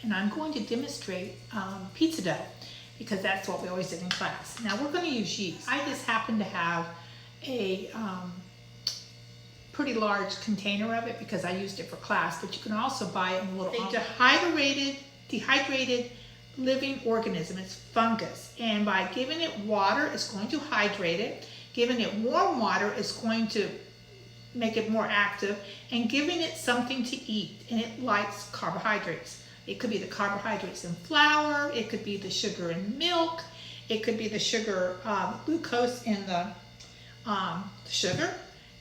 And I'm going to demonstrate pizza dough because that's what we always did in class. Now we're going to use yeast. I just happen to have a pretty large container of it because I used it for class, but you can also buy it in a little dehydrated living organism. It's fungus, and by giving it water, it's going to hydrate it. Giving it warm water is going to make it more active, and giving it something to eat, and it likes carbohydrates. It could be the carbohydrates in flour, it could be the sugar in milk, it could be the sugar, glucose in the sugar,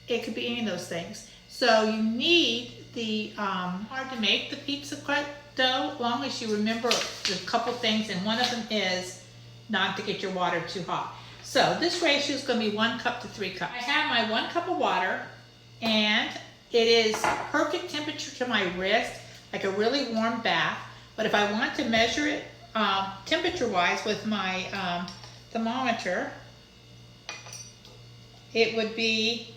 it could be any of those things. So you need the, hard to make the pizza dough, as long as you remember a couple things, and one of them is not to get your water too hot. So this ratio is going to be 1 cup to 3 cups. I have my 1 cup of water, and it is perfect temperature to my wrist, like a really warm bath. But if I want to measure it temperature-wise with my thermometer, it would be,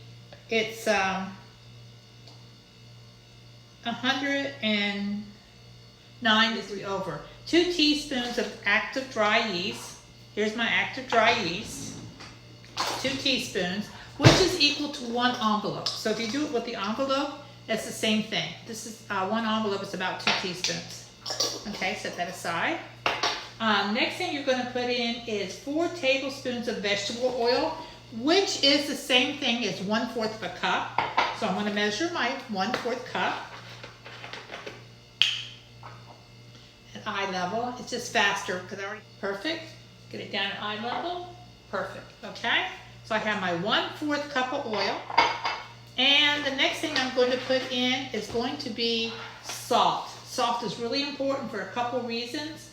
it's 109 degrees over. 2 teaspoons of active dry yeast. Here's my active dry yeast. 2 teaspoons, which is equal to 1 envelope. So if you do it with the envelope, it's the same thing. This is 1 envelope is about 2 teaspoons. Okay, set that aside. Next thing you're going to put in is 4 tablespoons of vegetable oil, which is the same thing as 1/4 of a cup. So I'm going to measure my 1/4 cup at eye level. It's just faster because I already perfect. Get it down at eye level. Perfect. Okay. So I have my 1/4 cup of oil, and the next thing I'm going to put in is going to be salt. Salt is really important for a couple reasons.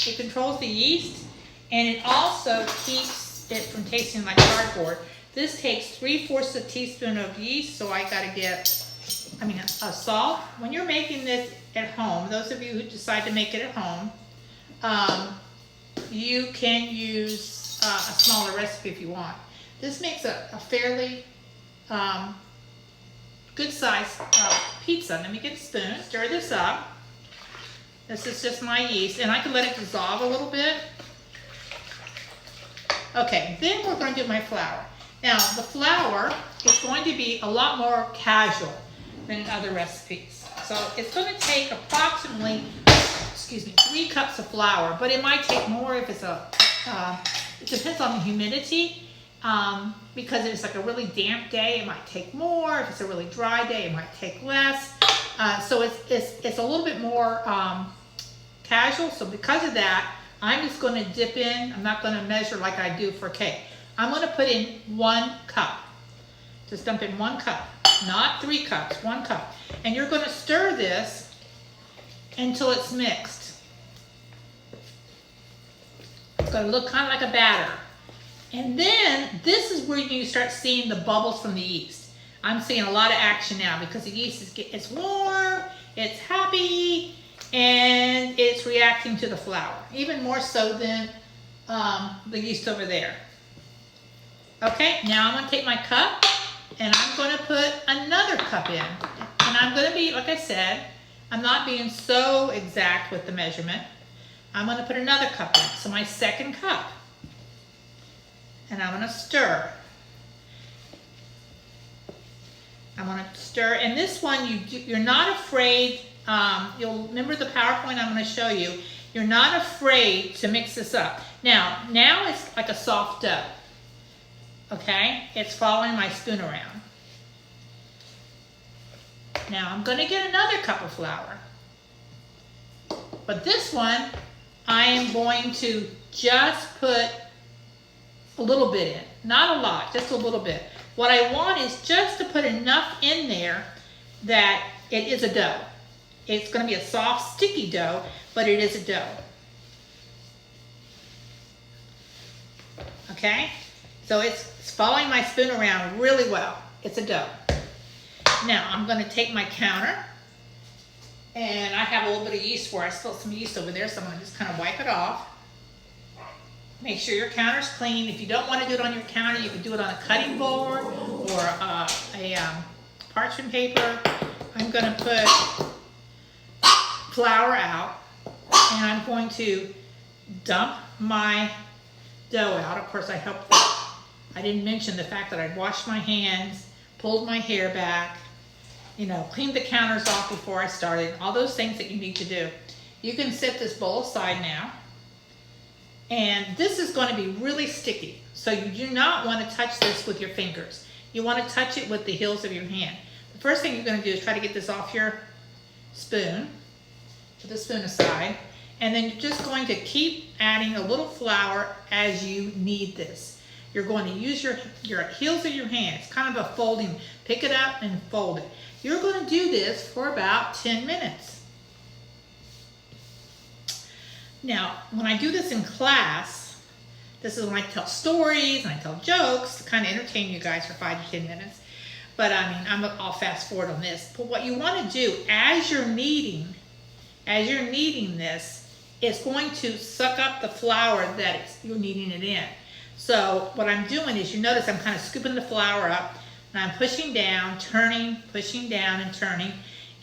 It controls the yeast, and it also keeps it from tasting like cardboard. This takes 3/4 a teaspoon of yeast, so I got to get, a salt. When you're making this at home, those of you who decide to make it at home, you can use a smaller recipe if you want. This makes a fairly good size pizza. Let me get a spoon, stir this up. This is just my yeast, and I can let it dissolve a little bit. Okay, then we're going to do my flour. Now, the flour is going to be a lot more casual than in other recipes. So it's going to take approximately, 3 cups of flour, but it might take more if it's it depends on the humidity. Because if it's like a really damp day, it might take more. If it's a really dry day, it might take less. So it's a little bit more casual. So because of that, I'm just going to dip in. I'm not going to measure like I do for cake. I'm going to put in 1 cup. Just dump in 1 cup, not 3 cups, 1 cup. And you're going to stir this until it's mixed. It's going to look kind of like a batter. And then this is where you start seeing the bubbles from the yeast. I'm seeing a lot of action now because the yeast it's warm, it's happy, and it's reacting to the flour, even more so than the yeast over there. Okay, now I'm going to take my cup and I'm going to put another cup in. And I'm going to be, like I said, I'm not being so exact with the measurement. I'm going to put another cup in, so my 2nd cup. And I'm going to stir. I'm going to stir, and this one you're not afraid. You'll remember the PowerPoint I'm going to show you. You're not afraid to mix this up. Now it's like a soft dough. Okay, it's following my spoon around. Now I'm going to get another cup of flour, but this one I am going to just put a little bit in, not a lot, just a little bit. What I want is just to put enough in there that it is a dough. It's going to be a soft, sticky dough, but it is a dough. Okay? So it's following my spoon around really well. It's a dough. Now I'm going to take my counter, and I have a little bit of yeast where I spilled some yeast over there, so I'm going to just kind of wipe it off. Make sure your counter's clean. If you don't want to do it on your counter, you can do it on a cutting board or a parchment paper. I'm going to put flour out, and I'm going to dump my dough out. Of course, I didn't mention the fact that I'd washed my hands, pulled my hair back, you know, cleaned the counters off before I started, all those things that you need to do. You can set this bowl aside now. And this is going to be really sticky. So you do not want to touch this with your fingers. You want to touch it with the heels of your hand. The first thing you're going to do is try to get this off your spoon. Put the spoon aside. And then you're just going to keep adding a little flour as you knead this. You're going to use your heels of your hands, kind of a folding. Pick it up and fold it. You're going to do this for about 10 minutes. Now, when I do this in class, this is when I tell stories and I tell jokes to kind of entertain you guys for 5 to 10 minutes. But I mean, I'll fast forward on this. But what you want to do as you're kneading this, it's going to suck up the flour that you're kneading it in. So what I'm doing is, you notice I'm kind of scooping the flour up and I'm pushing down, turning, pushing down and turning.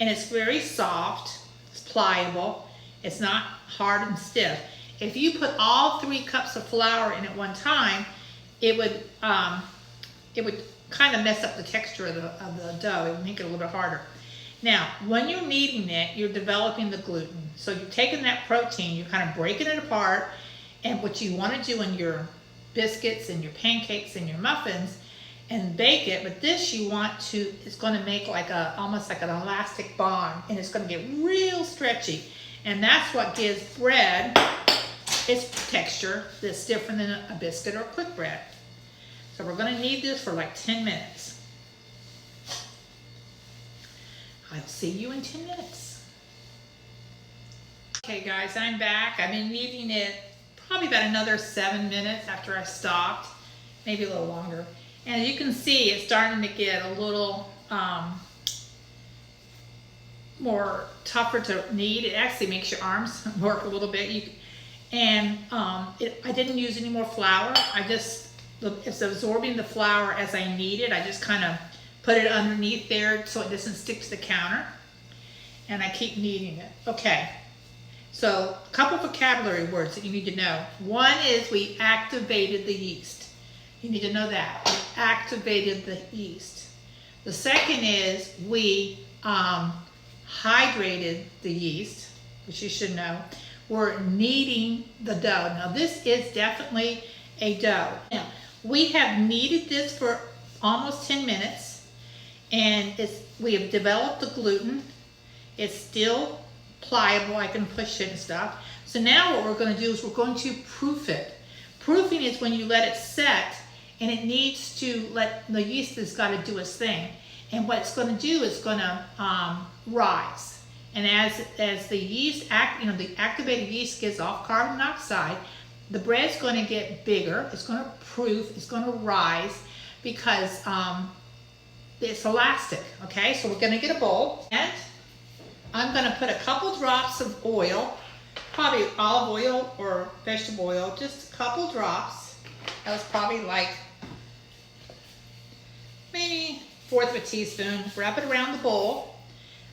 And it's very soft, it's pliable. It's not hard and stiff. If you put all 3 cups of flour in at one time, it would kind of mess up the texture of the dough. It would make it a little bit harder. Now, when you're kneading it, you're developing the gluten. So you're taking that protein, you're kind of breaking it apart, and what you want to do in your biscuits and your pancakes and your muffins and bake it, but this you want to, it's going to make like almost like an elastic bond, and it's going to get real stretchy. And that's what gives bread its texture that's different than a biscuit or quick bread. So we're going to knead this for like 10 minutes. I'll see you in 10 minutes. Okay guys, I'm back. I've been kneading it probably about another 7 minutes after I stopped, maybe a little longer. And as you can see, it's starting to get a little more tougher to knead. It actually makes your arms work a little bit. I didn't use any more flour. It's absorbing the flour as I knead it. I just kind of put it underneath there so it doesn't stick to the counter. And I keep kneading it. Okay, so a couple vocabulary words that you need to know. One is we activated the yeast. You need to know that. We activated the yeast. The second is we hydrated the yeast, which you should know. We're kneading the dough. Now this is definitely a dough. Now we have kneaded this for almost 10 minutes, and we have developed the gluten. It's still pliable. I can push it and stuff. So now what we're going to do is we're going to proof it. Proofing is when you let it set, and it needs to the yeast has got to do its thing. And what it's going to do is going to rise. And as the yeast, the activated yeast gives off carbon dioxide, the bread's going to get bigger. It's going to proof. It's going to rise because it's elastic. Okay, so we're going to get a bowl, and I'm going to put a couple drops of oil, probably olive oil or vegetable oil, just a couple drops. That was probably like maybe 1/4 of a teaspoon. Wrap it around the bowl.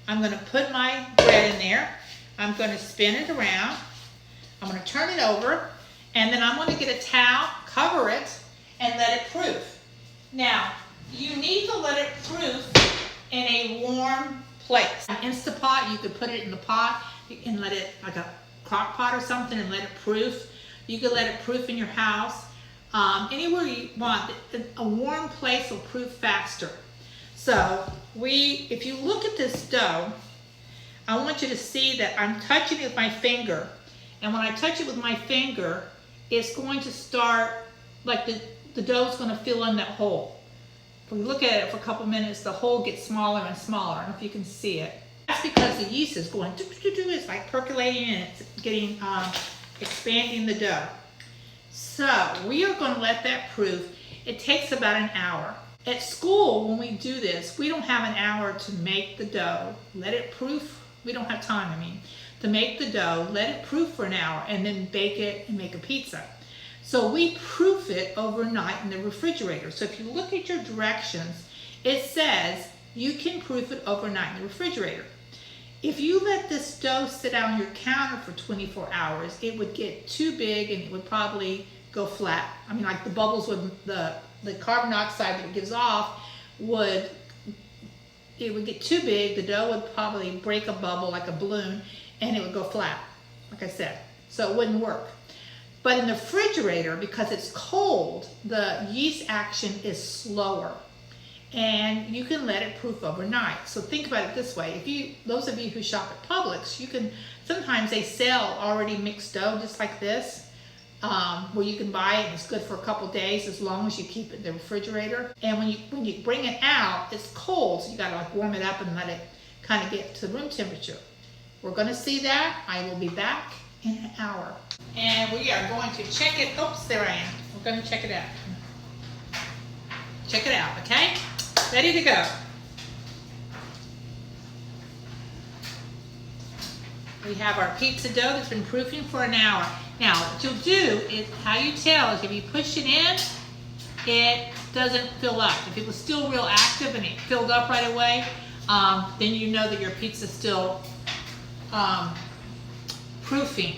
I'm going to put my bread in there. I'm going to spin it around. I'm going to turn it over, and then I'm going to get a towel, cover it, and let it proof. Now, you need to let it proof in a warm place. An Instapot, you could put it in the pot and let it, like a crock pot or something, and let it proof. You could let it proof in your house. Anywhere you want. A warm place will proof faster. So if you look at this dough, I want you to see that I'm touching it with my finger. And when I touch it with my finger, it's going to start, like the dough's going to fill in that hole. If we look at it for a couple minutes, the hole gets smaller and smaller. I don't know if you can see it. That's because the yeast is going, it's like percolating and it's getting, expanding the dough. So we are going to let that proof. It takes about an hour. At school, when we do this, we don't have an hour to make the dough. Let it proof. We don't have time, to make the dough, let it proof for an hour, and then bake it and make a pizza. So we proof it overnight in the refrigerator. So if you look at your directions, it says you can proof it overnight in the refrigerator. If you let this dough sit on your counter for 24 hours, it would get too big and it would probably go flat. I mean, like the bubbles would, the carbon dioxide that it gives off would, it would get too big. The dough would probably break a bubble like a balloon and it would go flat, like I said. So it wouldn't work. But in the refrigerator, because it's cold, the yeast action is slower. And you can let it proof overnight. So think about it this way. If you, those of you who shop at Publix, you can, sometimes they sell already mixed dough just like this, where you can buy it and it's good for a couple days as long as you keep it in the refrigerator. And when you bring it out, it's cold, so you gotta like warm it up and let it kind of get to room temperature. We're gonna see that. I will be back in an hour. And we are going to check it. Oops, there I am. We're gonna check it out. Check it out, okay? Ready to go. We have our pizza dough that's been proofing for an hour. Now, what you'll do is, how you tell is if you push it in, it doesn't fill up. If it was still real active and it filled up right away, then you know that your pizza's still proofing,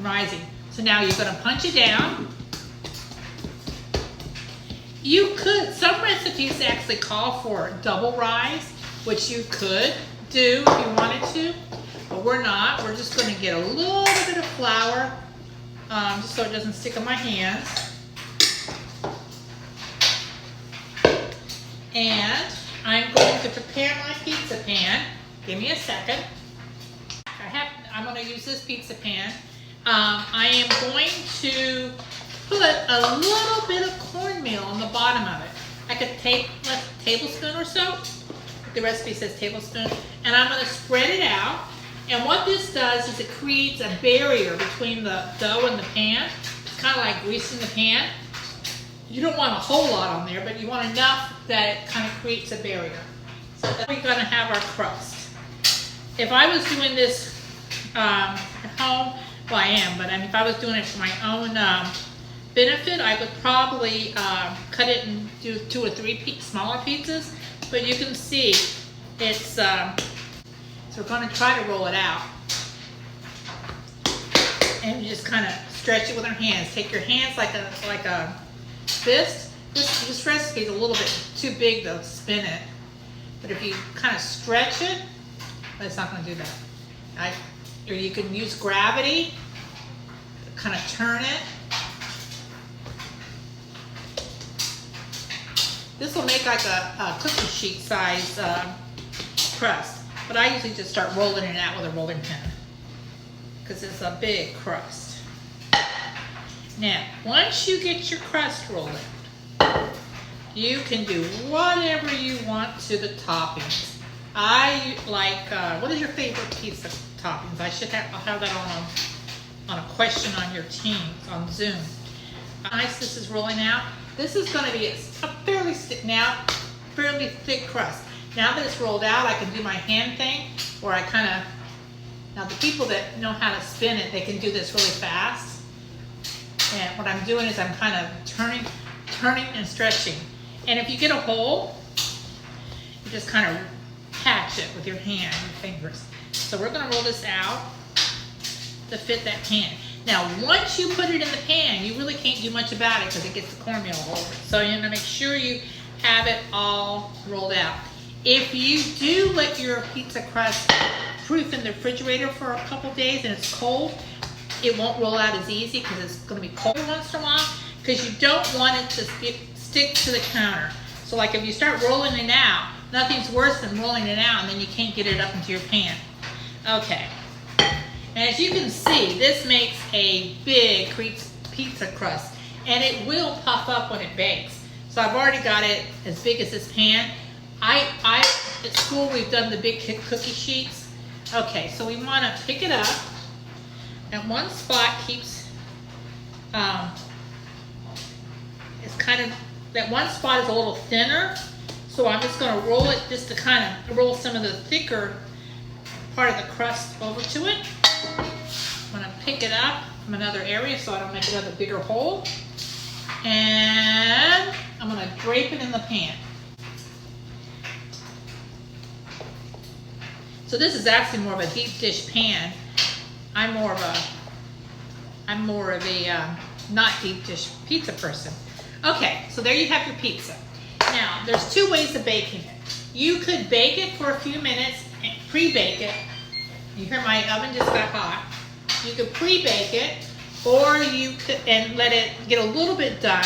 rising. So now you're gonna punch it down. You could, some recipes actually call for double rise, which you could do if you wanted to, but we're not. We're just going to get a little bit of flour, just so it doesn't stick on my hands. And I'm going to prepare my pizza pan. Give me a second. I'm going to use this pizza pan. I am going to put a little bit of cornmeal on the bottom of it. Like a tablespoon or so. The recipe says tablespoon. And I'm going to spread it out. And what this does is it creates a barrier between the dough and the pan. It's kind of like greasing the pan. You don't want a whole lot on there, but you want enough that it kind of creates a barrier. So then we're going to have our crust. If I was doing this at home, well I am, but if I was doing it for my own benefit, I would probably cut it and do 2 or 3 smaller pizzas, but you can see it's, so we're going to try to roll it out. And you just kind of stretch it with our hands. Take your hands like a fist. This recipe is a little bit too big though to spin it, but if you kind of stretch it, but it's not going to do that. Or you can use gravity, kind of turn it. This will make like a cookie sheet size crust, but I usually just start rolling it out with a rolling pin because it's a big crust. Now, once you get your crust rolling, you can do whatever you want to the toppings. I like, what is your favorite pizza toppings? I'll have that on a question on your team on Zoom. Nice, this is rolling out. This is going to be a fairly thick crust. Now that it's rolled out, I can do my hand thing where I kind of, now the people that know how to spin it, they can do this really fast. And what I'm doing is I'm kind of turning and stretching. And if you get a hole, you just kind of catch it with your hand, your fingers. So we're going to roll this out to fit that pan. Now, once you put it in the pan, you really can't do much about it because it gets the cornmeal all over it. So you're going to make sure you have it all rolled out. If you do let your pizza crust proof in the refrigerator for a couple days and it's cold, it won't roll out as easy because it's going to be cold once in a while, because you don't want it to stick to the counter. So like if you start rolling it out, nothing's worse than rolling it out and then you can't get it up into your pan. Okay. And as you can see, this makes a big pizza crust, and it will puff up when it bakes. So I've already got it as big as this pan. At school we've done the big cookie sheets. Okay, so we want to pick it up. And one spot keeps, it's kind of, that one spot is a little thinner. So I'm just going to roll it just to kind of roll some of the thicker part of the crust over to it. I'm going to pick it up from another area so I don't make another bigger hole. And I'm going to drape it in the pan. So this is actually more of a deep dish pan. I'm more of a not deep dish pizza person. Okay, so there you have your pizza. Now, there's two ways of baking it. You could bake it for a few minutes and pre-bake it. You hear my oven just got hot. You could pre-bake it, or you could and let it get a little bit done,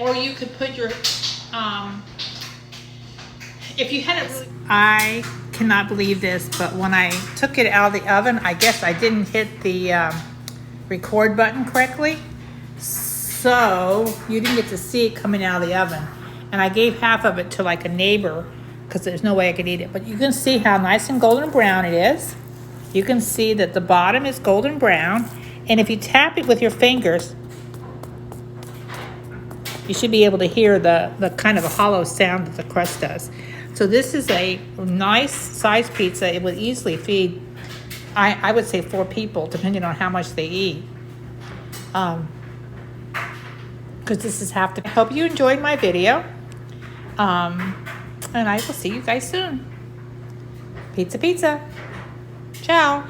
or you could put your if you had it really. I cannot believe this, but when I took it out of the oven, I guess I didn't hit the record button correctly, so you didn't get to see it coming out of the oven. And I gave half of it to like a neighbor because there's no way I could eat it. But you can see how nice and golden brown it is. You can see that the bottom is golden brown. And if you tap it with your fingers, you should be able to hear the kind of a hollow sound that the crust does. So this is a nice sized pizza. It would easily feed, I would say 4 people, depending on how much they eat. Because this is half the. I hope you enjoyed my video. And I will see you guys soon. Pizza, pizza. Ciao.